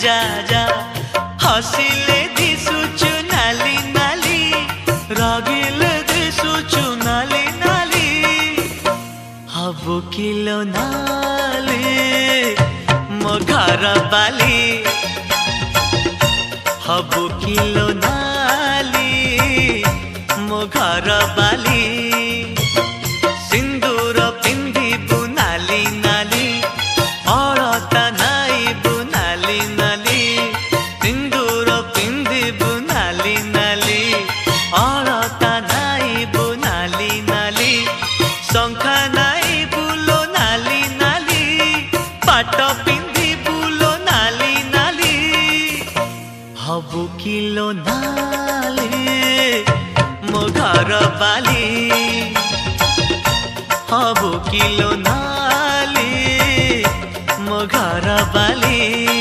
जा जा हसिले दिसुचु नाली नाली रागिले दिसुचु नाली नाली हबु किलो नाली मो घर बाली हबु किलो नाली मो घर बाली सिंदूर पिंधिबु नाली नाली अलता नाइबु नाली नाली सिंदूर पिंधिबु नाली नाली अलता नाइबु नाली नाली शंखा नाइबु लो नाली नाली पाट पिंधिबु लो नाली नाली हबु किलो नाली मो घर बाली हबु किलो नाली मो घर बाली।